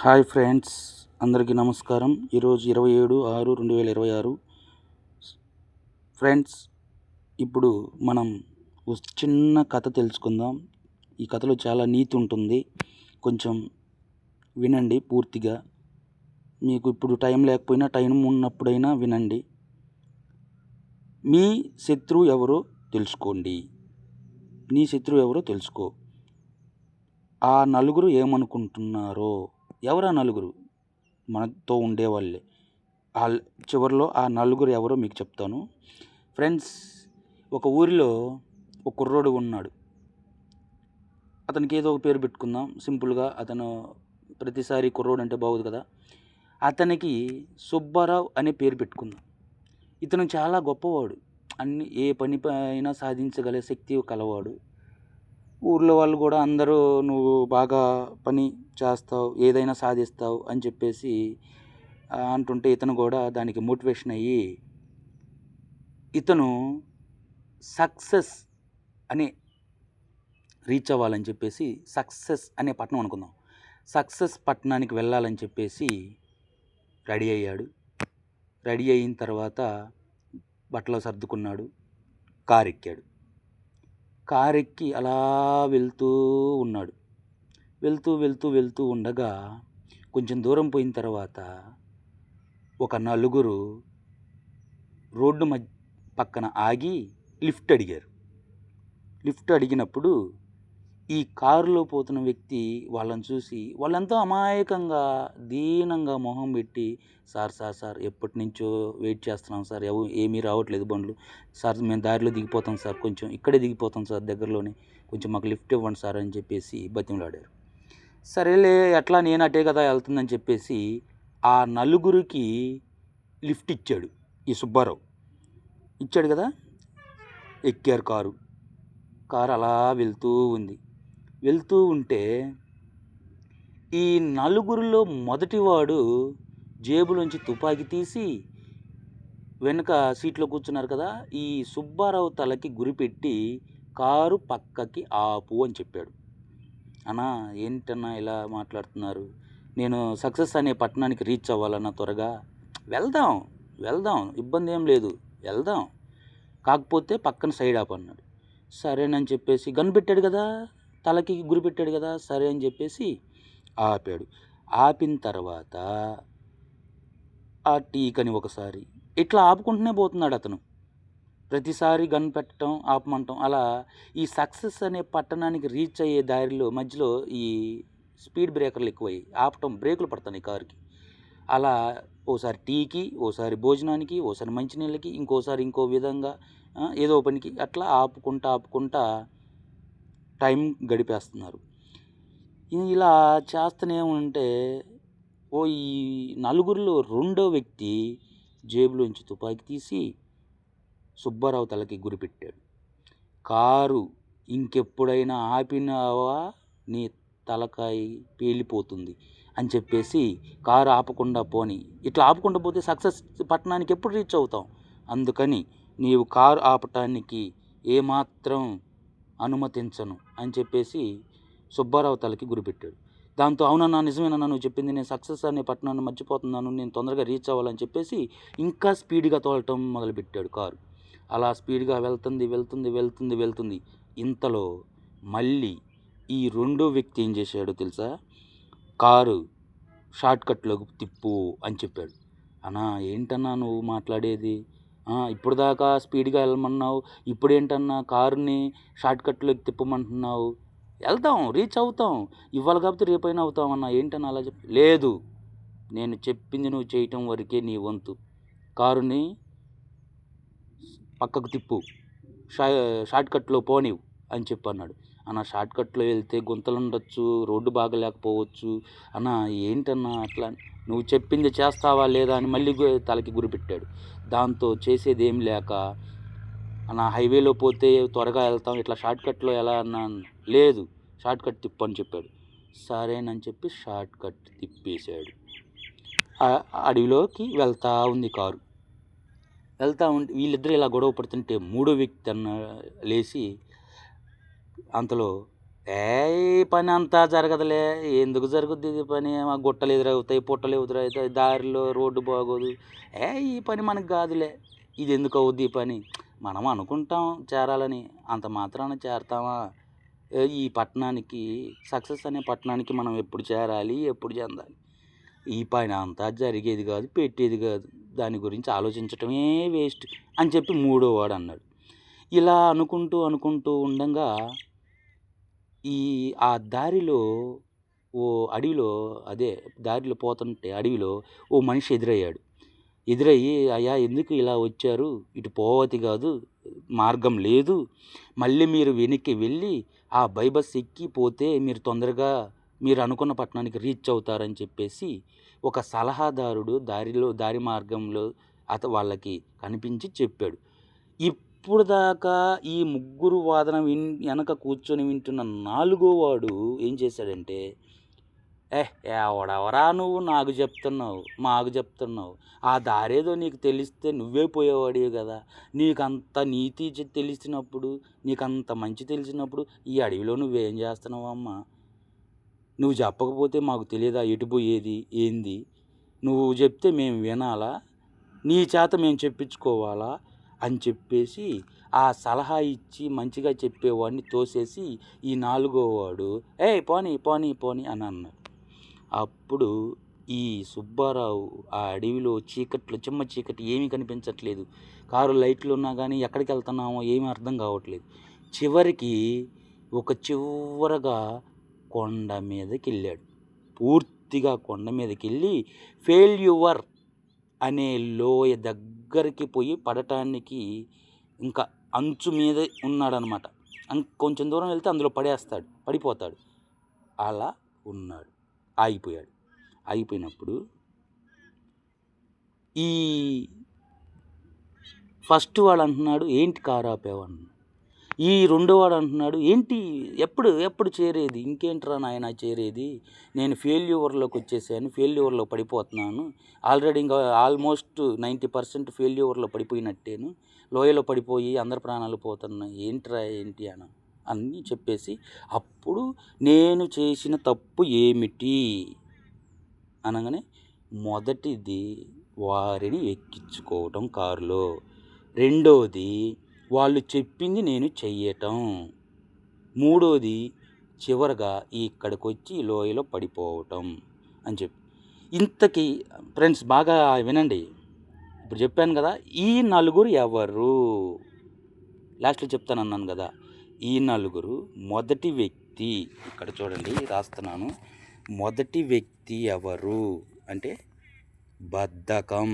Hi friends, అందరికీ నమస్కారం. ఈరోజు 27/6/2026. ఫ్రెండ్స్, ఇప్పుడు మనం ఒక చిన్న కథ తెలుసుకుందాం. ఈ కథలో చాలా నీతి ఉంటుంది. కొంచెం వినండి పూర్తిగా. మీకు ఇప్పుడు టైం లేకపోయినా టైం ఉన్నప్పుడైనా వినండి. మీ శత్రువు ఎవరో తెలుసుకోండి. నీ శత్రువు ఎవరో తెలుసుకో. ఆ నలుగురు ఏమనుకుంటున్నారో. ఎవరు ఆ నలుగురు? మనతో ఉండేవాళ్ళే. చివరిలో ఆ నలుగురు ఎవరో మీకు చెప్తాను. ఫ్రెండ్స్, ఒక ఊరిలో ఒక కుర్రోడు ఉన్నాడు. అతనికి ఏదో ఒక పేరు పెట్టుకుందాం సింపుల్గా. అతను ప్రతిసారి కుర్రోడు అంటే బాగోదు కదా. అతనికి సుబ్బారావు అనే పేరు పెట్టుకుందాం. ఇతను చాలా గొప్పవాడు. ఏ పని అయినా సాధించగల శక్తి కలవాడు. ఊర్లో వాళ్ళు కూడా అందరూ నువ్వు బాగా పని చేస్తావు, ఏదైనా సాధిస్తావు అని చెప్పేసి అంటుంటే ఇతను కూడా దానికి మోటివేషన్ అయ్యి ఇతను సక్సెస్ అని రీచ్ అవ్వాలని చెప్పేసి సక్సెస్ అనే పట్టణం అనుకుందాం. సక్సెస్ పట్టణానికి వెళ్ళాలని చెప్పేసి రెడీ అయ్యాడు. రెడీ అయిన తర్వాత బట్టలు సర్దుకున్నాడు, కారు ఎక్కాడు. కారు ఎక్కి అలా వెళ్తూ ఉన్నాడు. వెళ్తూ ఉండగా కొంచెం దూరం పోయిన తర్వాత ఒక నలుగురు రోడ్డు పక్కన ఆగి లిఫ్ట్ అడిగారు. లిఫ్ట్ అడిగినప్పుడు ఈ కారులో పోతున్న వ్యక్తి వాళ్ళని చూసి వాళ్ళంతా అమాయకంగా దీనంగా మొహం పెట్టి, సార్ ఎప్పటి నుంచో వెయిట్ చేస్తున్నాం సార్, ఏమీ రావట్లేదు బండ్లు సార్, మేము దారిలో దిగిపోతాం సార్, కొంచెం ఇక్కడే దిగిపోతాం సార్, దగ్గరలోనే, కొంచెం మాకు లిఫ్ట్ ఇవ్వండి సార్ అని చెప్పేసి బతిమలాడారు. సరేలే, ఎట్లా నేను అటే కదా వెళ్తుందని చెప్పేసి ఆ నలుగురికి లిఫ్ట్ ఇచ్చాడు ఈ సుబ్బారావు. ఇచ్చాడు కదా, ఎక్కారు కారు అలా వెళ్తూ ఉంటే ఈ నలుగురిలో మొదటివాడు జేబులోంచి తుపాకీ తీసి వెనుక సీట్లో కూర్చున్నారు కదా, ఈ సుబ్బారావు తలకి గురిపెట్టి కారు పక్కకి ఆపు అని చెప్పాడు. అన్నా, ఏంటన్నా ఇలా మాట్లాడుతున్నారు? నేను సక్సెస్ అనే పట్టణానికి రీచ్ అవ్వాలన్నా, త్వరగా వెళ్దాం, ఇబ్బంది ఏం లేదు, వెళ్దాం, కాకపోతే పక్కన సైడ్ ఆపు అన్నాడు. సరేనని చెప్పేసి గన్ పెట్టాడు కదా, తలకి గురి పెట్టాడు కదా, సరే అని చెప్పేసి ఆపాడు. ఆపిన తర్వాత ఆ టీకని ఒకసారి ఇట్లా ఆపుకుంటూనే పోతున్నాడు అతను. ప్రతిసారి గన్ పెట్టడం, ఆపమంటాం. అలా ఈ సక్సెస్ అనే పట్టణానికి రీచ్ అయ్యే దారిలో మధ్యలో ఈ స్పీడ్ బ్రేకర్లు ఎక్కువయ్యాయి. ఆపటం, బ్రేకులు పడుతున్నాయి కారుకి. అలా ఓసారి టీకి, ఓసారి భోజనానికి, ఓసారి మంచినీళ్ళకి, ఇంకోసారి ఇంకో విధంగా ఏదో పనికి అట్లా ఆపుకుంటా టైం గడిపేస్తున్నారు. ఇలా చేస్తూనే ఉంటే ఈ నలుగురిలో రెండో వ్యక్తి జేబులోంచి తుపాకీ తీసి సుబ్బారావు తలకి గురిపెట్టాడు. కారు ఇంకెప్పుడైనా ఆపినావా నీ తలకాయ పేలిపోతుంది అని చెప్పేసి కారు ఆపకుండా పోని, ఇట్లా ఆపకుండా పోతే సక్సెస్ పట్టణానికి ఎప్పుడు రీచ్ అవుతాం, అందుకని నీవు కారు ఆపటానికి ఏమాత్రం అనుమతించను అని చెప్పేసి సుబ్బారావు తలకి గురిపెట్టాడు. దాంతో అవునన్నా, నిజమేనన్నా నువ్వు చెప్పింది, నేను సక్సెస్ అనే పట్టణాన్ని మర్చిపోతున్నాను, నేను తొందరగా రీచ్ అవ్వాలని చెప్పేసి ఇంకా స్పీడ్గా తోలటం మొదలుపెట్టాడు కారు. అలా స్పీడ్గా వెళ్తుంది. ఇంతలో మళ్ళీ ఈ రెండో వ్యక్తి ఏం చేశాడో తెలుసా? కారు షార్ట్కట్లోకి తిప్పు అని చెప్పాడు. అన్నా, ఏంటన్నా నువ్వు మాట్లాడేది? ఇప్పుడు దాకా స్పీడ్గా వెళ్ళమన్నావు, ఇప్పుడేంటన్నా కారుని షార్ట్కట్లోకి తిప్పమంటున్నావు? వెళ్తాం, రీచ్ అవుతాం, ఇవాళ కాకపోతే రేపైనా అవుతామన్నా, ఏంటన్నా అలా లేదు, నేను చెప్పింది నువ్వు చేయటం వరకే నీ వంతు, కారుని పక్కకు తిప్పు, షార్ట్కట్లో పోనివు అని చెప్పన్నాడు. అన్న, షార్ట్కట్లో వెళ్తే గుంతలు ఉండొచ్చు, రోడ్డు బాగలేకపోవచ్చు అన్న, ఏంటన్నా అట్లా, నువ్వు చెప్పింది చేస్తావా లేదా అని మళ్ళీ తలకి గురిపెట్టాడు. దాంతో చేసేది ఏం లేక, అన్న హైవేలో పోతే త్వరగా వెళ్తాం, ఇట్లా షార్ట్కట్లో ఎలా అన్నా, లేదు షార్ట్కట్ తిప్పు అని చెప్పాడు. సరేనని చెప్పి షార్ట్కట్ తిప్పేశాడు. అడవిలోకి వెళ్తూ ఉంది కారు. వెళ్తూ ఉంటే వీళ్ళిద్దరూ ఇలా గొడవ పడుతుంటే మూడో వ్యక్తి లేచి అంతలో ఈ పని అంతా జరగదులే, ఎందుకు జరుగుద్ది ఇది పని, మా గుట్టలు ఎదురవుతాయి, పుట్టలు ఎదురవుతాయి, దారిలో రోడ్డు బాగోదు, ఈ పని మనకు కాదులే, ఇది ఎందుకు అవుద్ది ఈ పని. మనం అనుకుంటాం చేరాలని, అంత మాత్రాన చేరతామా? ఈ పట్టణానికి, సక్సెస్ అనే పట్టణానికి మనం ఎప్పుడు చేరాలి, ఎప్పుడు చెందాలి, ఈ పని అంతా జరిగేది కాదు, పెట్టేది కాదు, దాని గురించి ఆలోచించటమే వేస్ట్ అని చెప్పి మూడోవాడు అన్నాడు. ఇలా అనుకుంటూ ఉండగా ఆ దారిలో ఓ అడవిలో, దారిలో పోతుంటే అడవిలో ఓ మనిషి ఎదురయ్యి, అయ్యా ఎందుకు ఇలా వచ్చారు, ఇటు పోవతి కాదు, మార్గం లేదు, మళ్ళీ మీరు వెనక్కి వెళ్ళి ఆ బస్ ఎక్కి పోతే మీరు తొందరగా మీరు అనుకున్న పట్టణానికి రీచ్ అవుతారని చెప్పేసి ఒక సలహాదారుడు దారి మార్గంలో వాళ్ళకి కనిపించి చెప్పాడు. ఇప్పుడు దాకా ఈ ముగ్గురు వాదన వెనక కూర్చొని వింటున్న నాలుగో వాడు ఏం చేశాడంటే, ఎవడెవరా నువ్వు నాకు చెప్తున్నావు, ఆ దారేదో నీకు తెలిస్తే నువ్వే పోయేవాడివి కదా, నీకంత నీతి తెలిసినప్పుడు, నీకంత మంచి తెలిసినప్పుడు ఈ అడవిలో నువ్వేం చేస్తున్నావు అమ్మా, నువ్వు చెప్పకపోతే మాకు తెలియదా ఎటు పోయేది ఏంది, నువ్వు చెప్తే మేము వినాలా, నీ చేత మేము చెప్పించుకోవాలా అని చెప్పేసి ఆ సలహా ఇచ్చి మంచిగా చెప్పేవాడిని తోసేసి ఈ నాలుగో వాడు పోనీ అని అన్నాడు. అప్పుడు ఈ సుబ్బారావు ఆ అడవిలో చీకట్లో, చిమ్మ చీకటి, ఏమీ కనిపించట్లేదు, కారు లైట్లు ఉన్నా కానీ ఎక్కడికి వెళ్తున్నామో ఏమీ అర్థం కావట్లేదు. చివరగా కొండ మీదకి వెళ్ళాడు. పూర్తిగా కొండ మీదకి వెళ్ళి ఫెయిల్యూర్ అనే లోయ దగ్గరికి పోయి పడటానికి ఇంకా అంచు మీద ఉన్నాడనమాట. కొంచెం దూరం వెళ్తే అందులో పడిపోతాడు. అలా ఉన్నాడు, ఆగిపోయినప్పుడు ఈ ఫస్ట్ వాడు అంటున్నాడు, ఏంటి కారు ఆపేవాడు. ఈ రెండో వాడు అంటున్నాడు, ఏంటి ఎప్పుడు చేరేది, ఇంకేంట్రా నాయన చేరేది, నేను ఫెయిల్యూర్లోకి వచ్చేసాను, ఫెయిల్యూర్లో పడిపోతున్నాను, ఆల్రెడీ ఇంకా ఆల్మోస్ట్ 90% ఫెయిల్యూర్లో పడిపోయినట్టేను, లోయలో పడిపోయి అందరి ప్రాణాలు పోతున్నాయి, ఏంటి అన్నీ చెప్పేసి, అప్పుడు నేను చేసిన తప్పు ఏమిటి అనగానే, మొదటిది వారిని ఎక్కించుకోవటం కారులో, రెండోది వాళ్ళు చెప్పింది నేను చెయ్యటం, మూడోది చివరగా ఇక్కడికి వచ్చి లోయలో పడిపోవటం అని చెప్పి. ఇంతకీ ఫ్రెండ్స్ బాగా వినండి, ఇప్పుడు చెప్పాను కదా, ఈ నలుగురు ఎవరు, లాస్ట్లో చెప్తానన్నాను కదా, ఈ నలుగురు మొదటి వ్యక్తి, ఇక్కడ చూడండి రాస్తున్నాను, మొదటి వ్యక్తి ఎవరు అంటే బద్ధకం.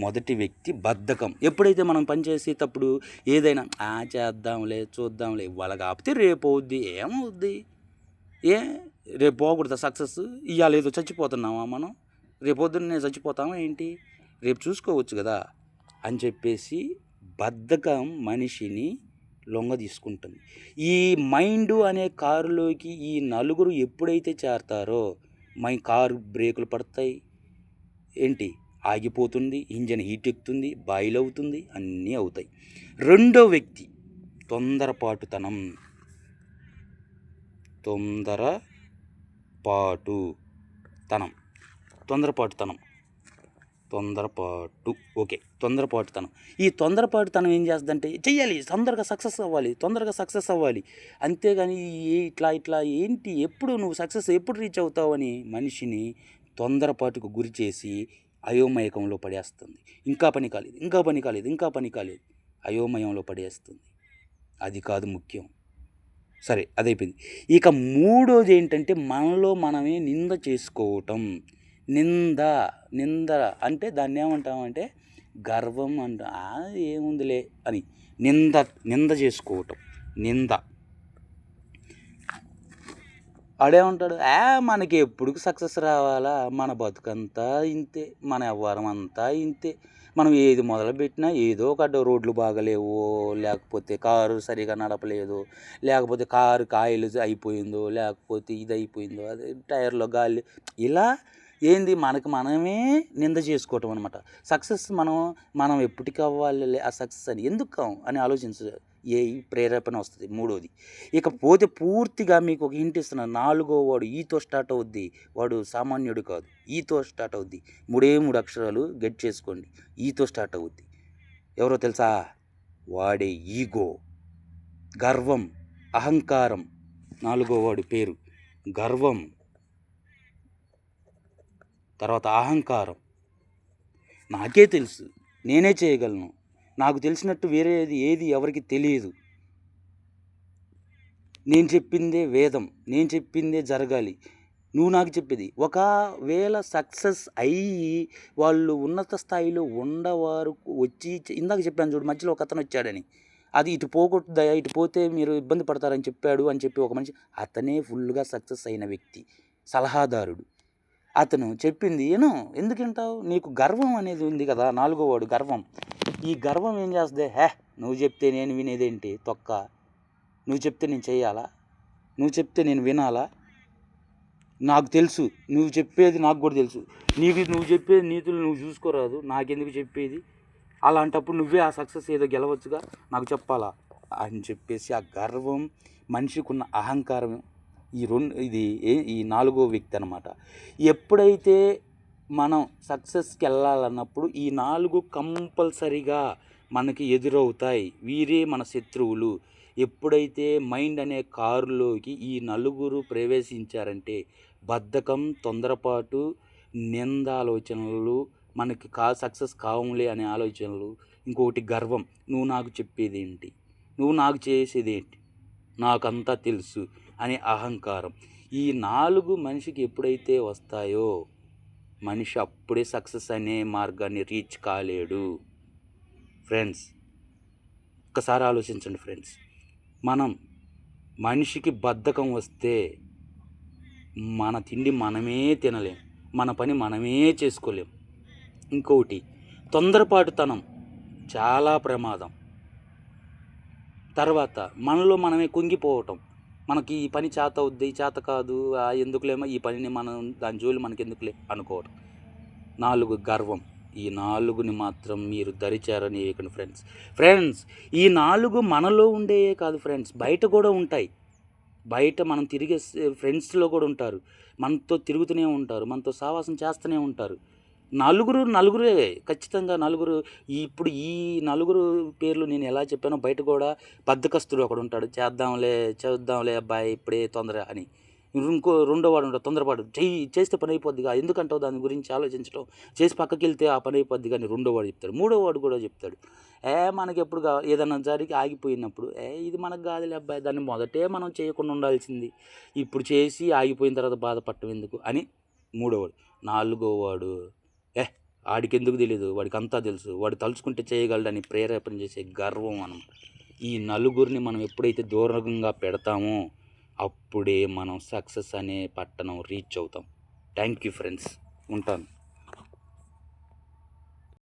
మొదటి వ్యక్తి బద్ధకం. ఎప్పుడైతే మనం పని చేసేటప్పుడు ఏదైనా చేద్దాంలే చూద్దాంలే, వాళ్ళకి ఆపితే రేపు అవుద్ది, ఏమవుద్ది, రేపు పోకూడదా సక్సెస్, ఇవాళ ఏదో చచ్చిపోతున్నామా మనం, రేపొద్దున్నే చచ్చిపోతామా ఏంటి, రేపు చూసుకోవచ్చు కదా అని చెప్పేసి బద్ధకం మనిషిని లొంగ తీసుకుంటుంది. ఈ మైండ్ అనే కారులోకి ఈ నలుగురు ఎప్పుడైతే చేరతారో కారు బ్రేకులు పడతాయి, ఆగిపోతుంది, ఇంజన్ హీట్ ఎక్కుతుంది, బాయిల్ అవుతుంది, అన్నీ అవుతాయి. రెండో వ్యక్తి తొందరపాటుతనం. ఈ తొందరపాటుతనం ఏం చేస్తుందంటే, చెయ్యాలి, తొందరగా సక్సెస్ అవ్వాలి, అంతేగాని ఇట్లా ఏంటి, ఎప్పుడు నువ్వు సక్సెస్ ఎప్పుడు రీచ్ అవుతావని మనిషిని తొందరపాటుకు గురి చేసి అయోమయకంలో పడేస్తుంది. ఇంకా పని కాలేదు, అయోమయంలో పడేస్తుంది. అది కాదు ముఖ్యం. సరే, అదైపోయింది. ఇక మూడోది ఏంటంటే, మనలో మనమే నింద చేసుకోవటం. నింద అంటే దాన్ని ఏమంటామంటే గర్వం ఏముందిలే అని నింద చేసుకోవటం. ఆడేమంటాడు, మనకి ఎప్పుడు సక్సెస్ రావాలా, మన బతుకంతా ఇంతే, మన వ్యవహారం అంతా ఇంతే, మనం ఏది మొదలుపెట్టినా ఏదో ఒక రోడ్లు బాగలేవో, లేకపోతే కారు సరిగా నడపలేదు, లేకపోతే కారు ఆయిల్ అయిపోయిందో, లేకపోతే ఇది అయిపోయిందో, అదే టైర్లో గాలి, ఇలా మనకి మనమే నింద చేసుకోవటం అనమాట. సక్సెస్ మనం ఎప్పటికి అవ్వాలి ఆ సక్సెస్ అని ఎందుకు అని ఏ ప్రేరేపణ వస్తుంది. మూడోది ఇకపోతే పూర్తిగా మీకు ఒక హింట్ ఇస్తున్నాను. నాలుగో వాడు ఈతో స్టార్ట్ అవుద్ది. వాడు సామాన్యుడు కాదు. ఈతో స్టార్ట్ అవుద్ది. మూడు అక్షరాలు గెట్ చేసుకోండి. ఈతో స్టార్ట్ అవుద్ది. ఎవరో తెలుసా? వాడే ఈగో, గర్వం, అహంకారం. నాలుగో వాడి పేరు గర్వం, తర్వాత అహంకారం. నాకే తెలుసు, నేనే చేయగలను, నాకు తెలిసినట్టు వేరేది ఏది ఎవరికి తెలియదు, నేను చెప్పిందే వేదం, నేను చెప్పిందే జరగాలి, నువ్వు నాకు చెప్పేది. ఒకవేళ సక్సెస్ అయ్యి వాళ్ళు ఉన్నత స్థాయిలో ఉండవారు వచ్చి ఇందాక చెప్పాను చూడు, మధ్యలో ఒక అతను వచ్చాడని, అది ఇటు పోకూడదయా, ఇటు పోతే మీరు ఇబ్బంది పడతారని చెప్పాడు అని చెప్పి ఒక మనిషి, అతనే ఫుల్గా సక్సెస్ అయిన వ్యక్తి, సలహాదారుడు. అతను చెప్పింది ఎందుకు వింటావు? నీకు గర్వం అనేది ఉంది కదా, నాలుగో వాడు గర్వం. ఈ గర్వం ఏం చేస్తుంది? నువ్వు చెప్తే నేను వినేదేంటి తొక్క, నువ్వు చెప్తే నేను చేయాలా, నువ్వు చెప్తే నేను వినాలా, నాకు తెలుసు నువ్వు చెప్పేది, నాకు కూడా తెలుసు, నువ్వు చెప్పేది నీతులు నువ్వు చూసుకోరాదు, నాకెందుకు చెప్పేది, అలాంటప్పుడు నువ్వే ఆ సక్సెస్ ఏదో గెలవచ్చుగా, నాకు చెప్పాలా అని చెప్పేసి ఆ గర్వం, మనిషికి ఉన్న అహంకారం, ఈ నాలుగో వ్యక్తి అనమాట. ఎప్పుడైతే మనం సక్సెస్కి వెళ్ళాలన్నప్పుడు ఈ 4 కంపల్సరీగా మనకి ఎదురవుతాయి. వీరే మన శత్రువులు. ఎప్పుడైతే మైండ్ అనే కారులోకి ఈ నలుగురు ప్రవేశించారంటే బద్ధకం, తొందరపాటు, నిందాలోచనలు, మనకి సక్సెస్ కావులే అనే ఆలోచనలు, ఇంకొకటి గర్వం, నువ్వు నాకు చెప్పేదేంటి, నువ్వు నాకు చేసేదేంటి, నాకంతా తెలుసు అనే అహంకారం. ఈ 4 మనిషికి ఎప్పుడైతే వస్తాయో మనిషి అప్పుడే సక్సెస్ అనే మార్గాన్ని రీచ్ కాలేడు. ఫ్రెండ్స్, ఒక్కసారి ఆలోచించండి ఫ్రెండ్స్. మనిషికి బద్ధకం వస్తే మన తిండి మనమే తినలేం, మన పని మనమే చేసుకోలేం. ఇంకొకటి తొందరపాటుతనం చాలా ప్రమాదం. తర్వాత మనలో మనమే కుంగిపోవటం, మనకి ఈ పని చేత అవుద్ది, చేత కాదు, ఎందుకులేమో ఈ పనిని మనం దాని జోలి మనకి ఎందుకులే అనుకోవటం. 4 గర్వం. ఈ 4ని మాత్రం మీరు దరిచారని వేయకండి ఫ్రెండ్స్. ఈ 4 మనలో ఉండేవే కాదు ఫ్రెండ్స్, బయట కూడా ఉంటాయి. బయట మనం తిరిగే ఫ్రెండ్స్లో కూడా ఉంటారు, మనతో తిరుగుతూనే ఉంటారు, మనతో సావాసం చేస్తూనే ఉంటారు. నలుగురే ఖచ్చితంగా. ఇప్పుడు ఈ 4 పేర్లు నేను ఎలా చెప్పానో బయట కూడా బద్ధకస్తుడు ఒకడు ఉంటాడు, చూద్దాంలే అబ్బాయి ఇప్పుడే తొందర అని. రెండో వాడు ఉంటాడు తొందరపాటు, చేస్తే పని అయిపోద్దిగా, ఎందుకంటావు దాని గురించి ఆలోచించడం, చేసి పక్కకి వెళ్తే ఆ పని అయిపోద్ది కానీ రెండో వాడు చెప్తాడు. మూడో వాడు కూడా చెప్తాడు, మనకి ఎప్పుడు ఏదన్నా జరిగి ఆగిపోయినప్పుడు, ఇది మనకు కాదులే అబ్బాయి, దాన్ని మొదటే మనం చేయకుండా ఉండాల్సింది, ఇప్పుడు చేసి ఆగిపోయిన తర్వాత బాధపడటం ఎందుకు అని మూడోవాడు. నాలుగో వాడు ఆడికెందుకు తెలియదు, వాడికి అంతా తెలుసు, వాడు తలుచుకుంటే చేయగలడని ప్రేరేపణ చేసే గర్వం అన్నమాట. ఈ నలుగురిని మనం ఎప్పుడైతే దూరంగా పెడతామో అప్పుడే మనం సక్సెస్ అనే పట్టణం రీచ్ అవుతాం. థ్యాంక్ యూ ఫ్రెండ్స్, ఉంటాను.